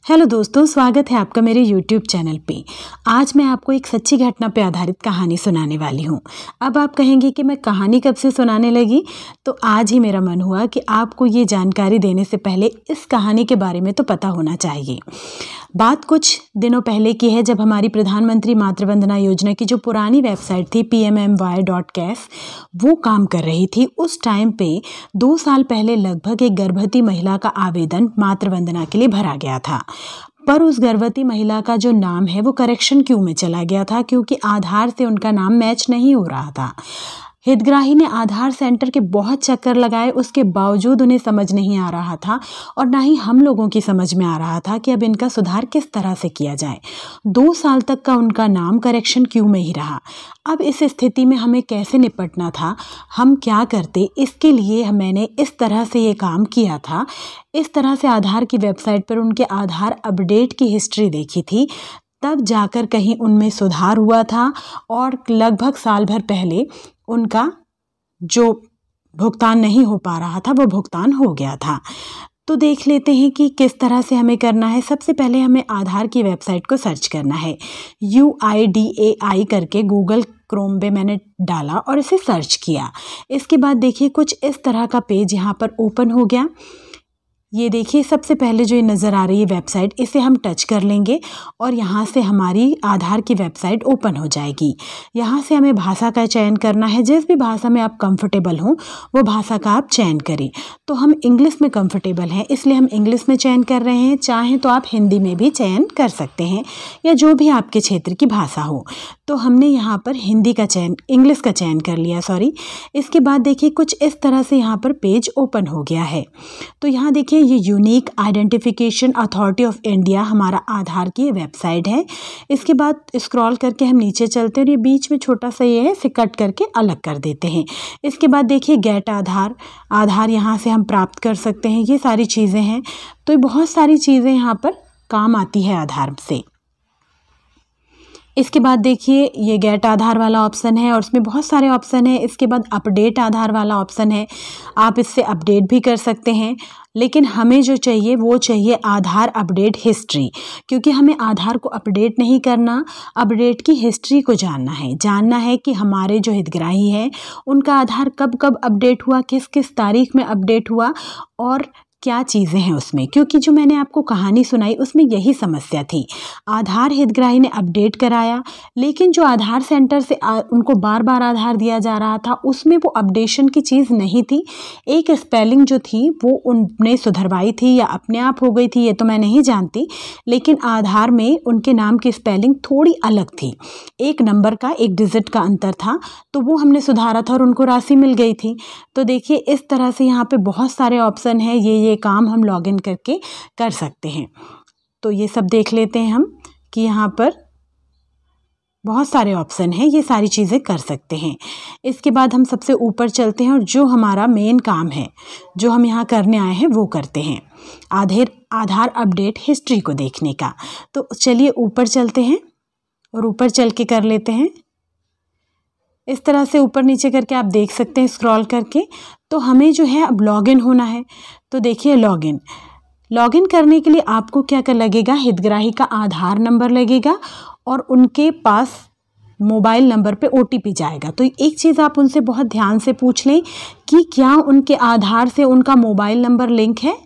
Hello दोस्तों, स्वागत है आपका मेरे YouTube चैनल पे। आज मैं आपको एक सच्ची घटना पे आधारित कहानी सुनाने वाली हूँ। अब आप कहेंगे कि मैं कहानी कब से सुनाने लगी, तो आज ही मेरा मन हुआ कि आपको ये जानकारी देने से पहले इस कहानी के बारे में तो पता होना चाहिए। बात कुछ दिनों पहले की है, जब हमारी प्रधानमंत्री मातृवंदना योजना की जो पुरानी वेबसाइट थी pmmy.cas वो काम कर रही थी। उस टाइम पे 2 साल पहले लगभग एक गर्भवती महिला का आवेदन मातृवंदना के लिए भरा गया था, पर उस गर्भवती महिला का जो नाम है वो करेक्शन क्यू में चला गया था, क्योंकि आधार से उनका नाम मैच नहीं हो रहा था। हितग्राही ने आधार सेंटर के बहुत चक्कर लगाए, उसके बावजूद उन्हें समझ नहीं आ रहा था और ना ही हम लोगों की समझ में आ रहा था कि अब इनका सुधार किस तरह से किया जाए। 2 साल तक का उनका नाम करेक्शन क्यू में ही रहा। अब इस स्थिति में हमें कैसे निपटना था, हम क्या करते, इसके लिए मैंने इस तरह से ये काम किया था। इस तरह से आधार की वेबसाइट पर उनके आधार अपडेट की हिस्ट्री देखी थी, तब जाकर कहीं उनमें सुधार हुआ था और लगभग साल भर पहले उनका जो भुगतान नहीं हो पा रहा था वो भुगतान हो गया था। तो देख लेते हैं कि किस तरह से हमें करना है। सबसे पहले हमें आधार की वेबसाइट को सर्च करना है। UIDAI करके गूगल क्रोम पे मैंने डाला और इसे सर्च किया। इसके बाद देखिए कुछ इस तरह का पेज यहाँ पर ओपन हो गया। ये देखिए, सबसे पहले जो ये नज़र आ रही है वेबसाइट, इसे हम टच कर लेंगे और यहाँ से हमारी आधार की वेबसाइट ओपन हो जाएगी। यहाँ से हमें भाषा का चयन करना है। जिस भी भाषा में आप कंफर्टेबल हो वो भाषा का आप चयन करें। तो हम इंग्लिश में कंफर्टेबल हैं, इसलिए हम इंग्लिश में चयन कर रहे हैं। चाहें तो आप हिंदी में भी चयन कर सकते हैं, या जो भी आपके क्षेत्र की भाषा हो। तो हमने यहाँ पर इंग्लिश का चयन कर लिया, सॉरी। इसके बाद देखिए कुछ इस तरह से यहाँ पर पेज ओपन हो गया है। तो यहाँ देखिए, ये unique identification authority of India हमारा आधार की वेबसाइट है। इसके बाद स्क्रॉल करके हम नीचे चलते हैं और ये बीच में छोटा सा ये है, इसे कट करके अलग कर देते हैं। इसके बाद देखिए गेट आधार यहाँ से हम प्राप्त कर सकते हैं। ये सारी चीज़ें हैं। तो ये बहुत सारी चीज़ें यहाँ पर काम आती है आधार से। इसके बाद देखिए ये गेट आधार वाला ऑप्शन है और उसमें बहुत सारे ऑप्शन है। इसके बाद अपडेट आधार वाला ऑप्शन है, आप इससे अपडेट भी कर सकते हैं। लेकिन हमें जो चाहिए वो चाहिए आधार अपडेट हिस्ट्री, क्योंकि हमें आधार को अपडेट नहीं करना, अपडेट की हिस्ट्री को जानना है कि हमारे जो हितग्राही हैं उनका आधार कब कब अपडेट हुआ, किस किस तारीख में अपडेट हुआ और क्या चीज़ें हैं उसमें। क्योंकि जो मैंने आपको कहानी सुनाई उसमें यही समस्या थी। आधार हितग्राही ने अपडेट कराया, लेकिन जो आधार सेंटर से उनको बार बार आधार दिया जा रहा था उसमें वो अपडेशन की चीज़ नहीं थी। एक स्पेलिंग जो थी वो उनने सुधरवाई थी या अपने आप हो गई थी, ये तो मैं नहीं जानती, लेकिन आधार में उनके नाम की स्पेलिंग थोड़ी अलग थी। एक नंबर का, एक डिजिट का अंतर था, तो वो हमने सुधारा था और उनको राशि मिल गई थी। तो देखिए इस तरह से यहाँ पे बहुत सारे ऑप्शन हैं। ये काम हम लॉगिन करके कर सकते हैं। तो ये सब देख लेते हैं हम कि यहाँ पर बहुत सारे ऑप्शन हैं, ये सारी चीज़ें कर सकते हैं। इसके बाद हम सबसे ऊपर चलते हैं और जो हमारा मेन काम है, जो हम यहाँ करने आए हैं, वो करते हैं आधार अपडेट हिस्ट्री को देखने का। तो चलिए ऊपर चलते हैं और ऊपर चल के कर लेते हैं। इस तरह से ऊपर नीचे करके आप देख सकते हैं स्क्रॉल करके। तो हमें जो है अब लॉगिन होना है। तो देखिए लॉगिन करने के लिए आपको क्या लगेगा, हितग्राही का आधार नंबर लगेगा और उनके पास मोबाइल नंबर पे OTP जाएगा। तो एक चीज़ आप उनसे बहुत ध्यान से पूछ लें कि क्या उनके आधार से उनका मोबाइल नंबर लिंक है।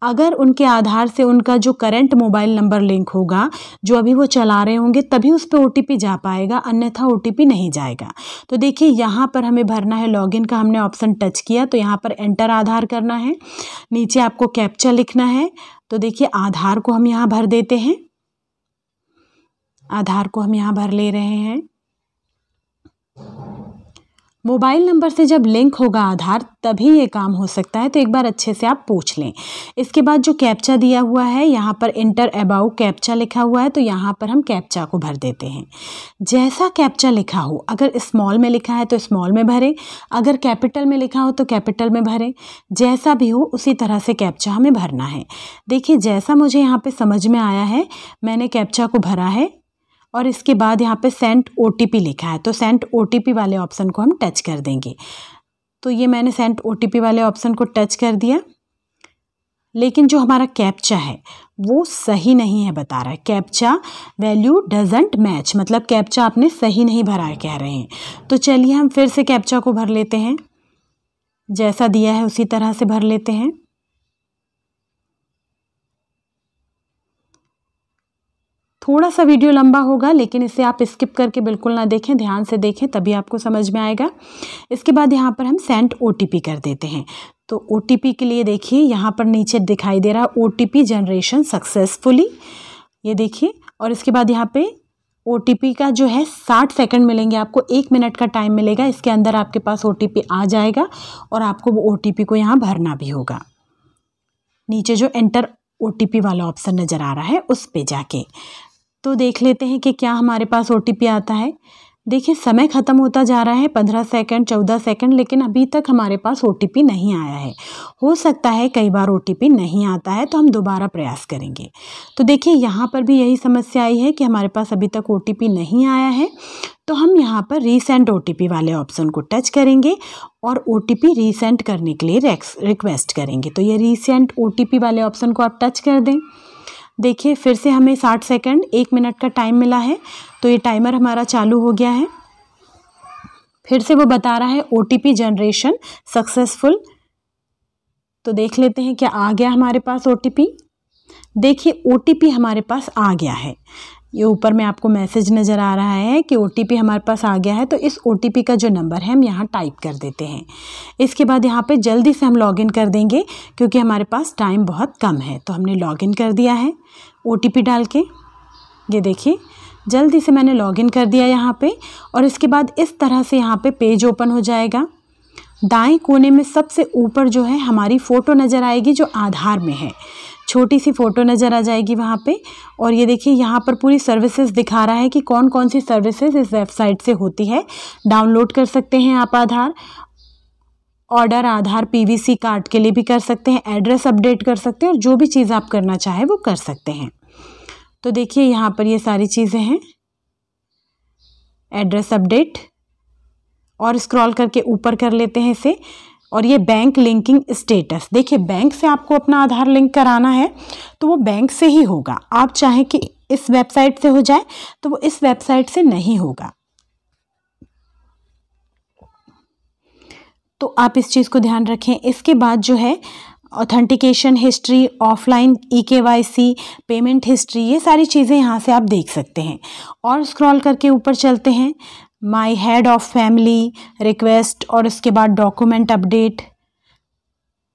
अगर उनके आधार से उनका जो करंट मोबाइल नंबर लिंक होगा, जो अभी वो चला रहे होंगे, तभी उस पर OTP जा पाएगा, अन्यथा OTP नहीं जाएगा। तो देखिए यहाँ पर हमें भरना है लॉगिन का। हमने ऑप्शन टच किया तो यहाँ पर एंटर आधार करना है। नीचे आपको कैप्चा लिखना है। तो देखिए आधार को हम यहाँ भर देते हैं। आधार को हम यहाँ भर ले रहे हैं। मोबाइल नंबर से जब लिंक होगा आधार, तभी ये काम हो सकता है। तो एक बार अच्छे से आप पूछ लें। इसके बाद जो कैप्चा दिया हुआ है, यहाँ पर इंटर अबाउट कैप्चा लिखा हुआ है, तो यहाँ पर हम कैप्चा को भर देते हैं। जैसा कैप्चा लिखा हो, अगर स्मॉल में लिखा है तो स्मॉल में भरें, अगर कैपिटल में लिखा हो तो कैपिटल में भरें। जैसा भी हो उसी तरह से कैप्चा हमें भरना है। देखिए जैसा मुझे यहाँ पर समझ में आया है, मैंने कैप्चा को भरा है और इसके बाद यहाँ पे सेंड OTP लिखा है। तो सेंड OTP वाले ऑप्शन को हम टच कर देंगे। तो ये मैंने सेंड OTP वाले ऑप्शन को टच कर दिया। लेकिन जो हमारा कैप्चा है वो सही नहीं है बता रहा है। कैप्चा वैल्यू डजंट मैच, मतलब कैप्चा आपने सही नहीं भरा है कह रहे हैं। तो चलिए हम फिर से कैप्चा को भर लेते हैं, जैसा दिया है उसी तरह से भर लेते हैं। थोड़ा सा वीडियो लंबा होगा, लेकिन इसे आप स्किप करके बिल्कुल ना देखें, ध्यान से देखें, तभी आपको समझ में आएगा। इसके बाद यहाँ पर हम सेंड OTP कर देते हैं। तो OTP के लिए देखिए यहाँ पर नीचे दिखाई दे रहा है OTP जनरेशन सक्सेसफुली, ये देखिए। और इसके बाद यहाँ पे OTP का जो है 60 सेकंड मिलेंगे आपको, 1 मिनट का टाइम मिलेगा। इसके अंदर आपके पास OTP आ जाएगा और आपको वो OTP को यहाँ भरना भी होगा। नीचे जो एंटर OTP वाला ऑप्शन नज़र आ रहा है उस पे जाके तो देख लेते हैं कि क्या हमारे पास OTP आता है। देखिए समय ख़त्म होता जा रहा है, 15 सेकंड 14 सेकंड, लेकिन अभी तक हमारे पास OTP नहीं आया है। हो सकता है कई बार OTP नहीं आता है, तो हम दोबारा प्रयास करेंगे। तो देखिए यहाँ पर भी यही समस्या आई है कि हमारे पास अभी तक OTP नहीं आया है। तो हम यहाँ पर रीसेंड OTP वाले ऑप्शन को टच करेंगे और OTP रीसेंड करने के लिए रिक्वेस्ट करेंगे। तो ये रीसेंड OTP वाले ऑप्शन को आप टच कर दें। देखिए फिर से हमें 60 सेकंड 1 मिनट का टाइम मिला है, तो ये टाइमर हमारा चालू हो गया है। फिर से वो बता रहा है OTP जनरेशन सक्सेसफुल। तो देख लेते हैं क्या आ गया हमारे पास OTP। देखिए OTP हमारे पास आ गया है, ये ऊपर में आपको मैसेज नज़र आ रहा है कि OTP हमारे पास आ गया है। तो इस OTP का जो नंबर है हम यहाँ टाइप कर देते हैं। इसके बाद यहाँ पे जल्दी से हम लॉगिन कर देंगे क्योंकि हमारे पास टाइम बहुत कम है। तो हमने लॉगिन कर दिया है OTP डाल के, ये देखिए जल्दी से मैंने लॉगिन कर दिया यहाँ पे। और इसके बाद इस तरह से यहाँ पे पेज ओपन हो जाएगा। दाएं कोने में सबसे ऊपर जो है हमारी फ़ोटो नज़र आएगी जो आधार में है, छोटी सी फ़ोटो नज़र आ जाएगी वहाँ पे। और ये देखिए यहाँ पर पूरी सर्विसेज दिखा रहा है कि कौन कौन सी सर्विसेज इस वेबसाइट से होती है। डाउनलोड कर सकते हैं आप आधार, ऑर्डर आधार PVC कार्ड के लिए भी कर सकते हैं, एड्रेस अपडेट कर सकते हैं, और जो भी चीज़ आप करना चाहें वो कर सकते हैं। तो देखिए यहाँ पर ये सारी चीज़ें हैं, एड्रेस अपडेट, और स्क्रॉल करके ऊपर कर लेते हैं इसे। और ये बैंक लिंकिंग स्टेटस, देखिए बैंक से आपको अपना आधार लिंक कराना है तो वो बैंक से ही होगा। आप चाहें कि इस वेबसाइट से हो जाए तो वो इस वेबसाइट से नहीं होगा। तो आप इस चीज़ को ध्यान रखें। इसके बाद जो है authentication history, offline EKYC, payment history, ये सारी चीज़ें यहाँ से आप देख सकते हैं। और स्क्रॉल करके ऊपर चलते हैं, my head of family, request, और इसके बाद डॉक्यूमेंट अपडेट।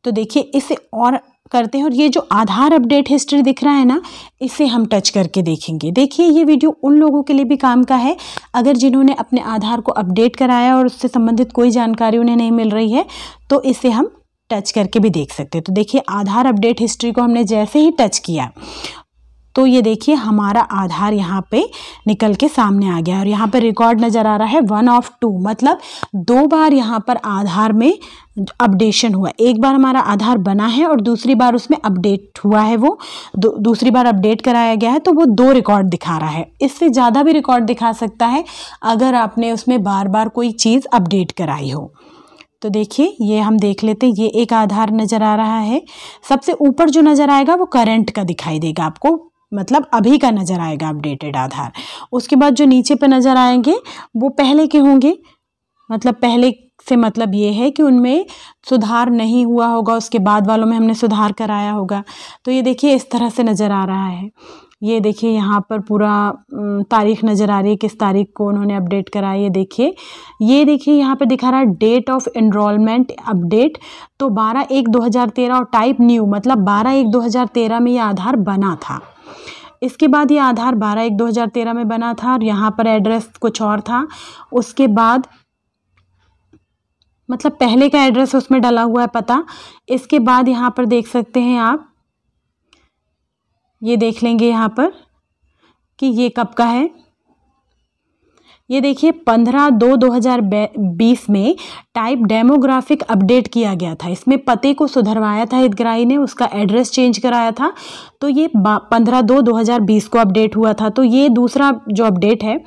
तो देखिए इसे और करते हैं, और ये जो आधार अपडेट हिस्ट्री दिख रहा है ना, इसे हम टच करके देखेंगे। देखिए ये वीडियो उन लोगों के लिए भी काम का है अगर जिन्होंने अपने आधार को अपडेट कराया और उससे संबंधित कोई जानकारी उन्हें नहीं मिल रही है, तो इसे हम टच करके भी देख सकते हैं। तो देखिए आधार अपडेट हिस्ट्री को हमने जैसे ही टच किया तो ये देखिए हमारा आधार यहाँ पे निकल के सामने आ गया। और यहाँ पर रिकॉर्ड नज़र आ रहा है 1 of 2, मतलब 2 बार यहाँ पर आधार में अपडेशन हुआ। एक बार हमारा आधार बना है और दूसरी बार उसमें अपडेट हुआ है, वो दूसरी बार अपडेट कराया गया है, तो वो 2 रिकॉर्ड दिखा रहा है। इससे ज़्यादा भी रिकॉर्ड दिखा सकता है अगर आपने उसमें बार बार कोई चीज़ अपडेट कराई हो। तो देखिए ये हम देख लेते हैं, ये एक आधार नज़र आ रहा है। सबसे ऊपर जो नज़र आएगा वो करंट का दिखाई देगा आपको, मतलब अभी का नज़र आएगा अपडेटेड आधार। उसके बाद जो नीचे पे नज़र आएंगे वो पहले के होंगे, मतलब पहले से मतलब ये है कि उनमें सुधार नहीं हुआ होगा, उसके बाद वालों में हमने सुधार कराया होगा। तो ये देखिए इस तरह से नज़र आ रहा है। ये देखिए यहाँ पर पूरा तारीख नज़र आ रही है, किस तारीख को उन्होंने अपडेट कराया। ये देखिए यहाँ पे दिखा रहा है डेट ऑफ एनरोलमेंट अपडेट, तो 12/1/2013, और टाइप न्यू, मतलब 12/1/2013 में ये आधार बना था। इसके बाद ये आधार 12/1/2013 में बना था और यहाँ पर एड्रेस कुछ और था। उसके बाद मतलब पहले का एड्रेस उसमें डला हुआ है पता। इसके बाद यहाँ पर देख सकते हैं आप, ये देख लेंगे यहाँ पर कि ये कब का है। ये देखिए 15/2/2020 में टाइप डेमोग्राफिक अपडेट किया गया था। इसमें पते को सुधरवाया था हितग्राही ने, उसका एड्रेस चेंज कराया था। तो ये 15/2/2020 को अपडेट हुआ था। तो ये दूसरा जो अपडेट है,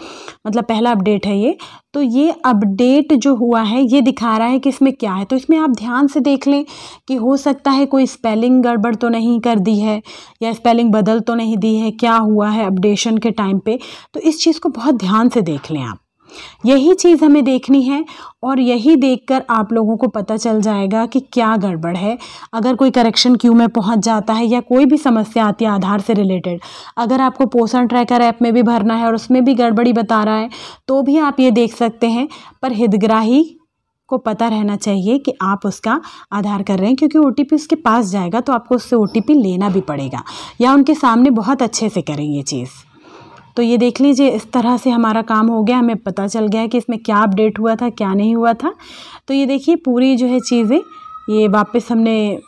मतलब पहला अपडेट है ये, तो ये अपडेट जो हुआ है ये दिखा रहा है कि इसमें क्या है। तो इसमें आप ध्यान से देख लें कि हो सकता है कोई स्पेलिंग गड़बड़ तो नहीं कर दी है या स्पेलिंग बदल तो नहीं दी है, क्या हुआ है अपडेशन के टाइम पे। तो इस चीज़ को बहुत ध्यान से देख लें आप, यही चीज़ हमें देखनी है और यही देखकर आप लोगों को पता चल जाएगा कि क्या गड़बड़ है। अगर कोई करेक्शन क्यू में पहुंच जाता है या कोई भी समस्या आती है आधार से रिलेटेड, अगर आपको पोषण ट्रैकर ऐप में भी भरना है और उसमें भी गड़बड़ी बता रहा है तो भी आप ये देख सकते हैं। पर हितग्राही को पता रहना चाहिए कि आप उसका आधार कर रहे हैं, क्योंकि OTP उसके पास जाएगा तो आपको उससे OTP लेना भी पड़ेगा, या उनके सामने बहुत अच्छे से करें ये चीज़। तो ये देख लीजिए, इस तरह से हमारा काम हो गया, हमें पता चल गया है कि इसमें क्या अपडेट हुआ था क्या नहीं हुआ था। तो ये देखिए पूरी जो है चीज़ें, ये वापस हमने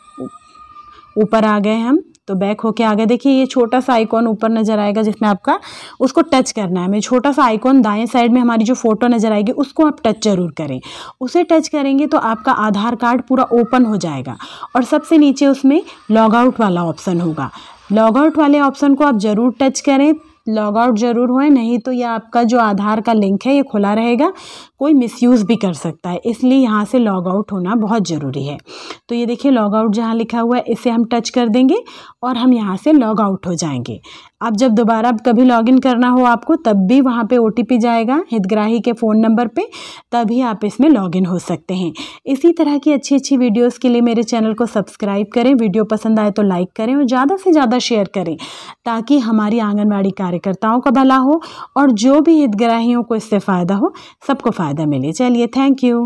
ऊपर आ गए, हम तो बैक होके आ गए। देखिए ये छोटा सा आइकॉन ऊपर नज़र आएगा जिसमें आपका उसको टच करना है। हमें छोटा सा आइकॉन दाएं साइड में हमारी जो फ़ोटो नज़र आएगी उसको आप टच ज़रूर करें। उसे टच करेंगे तो आपका आधार कार्ड पूरा ओपन हो जाएगा और सबसे नीचे उसमें लॉग आउट वाला ऑप्शन होगा। लॉग आउट वाले ऑप्शन को आप ज़रूर टच करें, लॉग आउट ज़रूर होए, नहीं तो ये आपका जो आधार का लिंक है ये खुला रहेगा, कोई मिसयूज़ भी कर सकता है, इसलिए यहाँ से लॉग आउट होना बहुत ज़रूरी है। तो ये देखिए लॉग आउट जहाँ लिखा हुआ है इसे हम टच कर देंगे और हम यहाँ से लॉग आउट हो जाएंगे। अब जब दोबारा कभी लॉगिन करना हो आपको तब भी वहाँ पे OTP जाएगा हितग्राही के फ़ोन नंबर पे, तभी आप इसमें लॉगिन हो सकते हैं। इसी तरह की अच्छी अच्छी वीडियोस के लिए मेरे चैनल को सब्सक्राइब करें, वीडियो पसंद आए तो लाइक करें और ज़्यादा से ज़्यादा शेयर करें ताकि हमारी आंगनवाड़ी कार्यकर्ताओं का भला हो और जो भी हितग्राहियों को इससे फ़ायदा हो, सबको फ़ायदा मिले। चलिए, थैंक यू।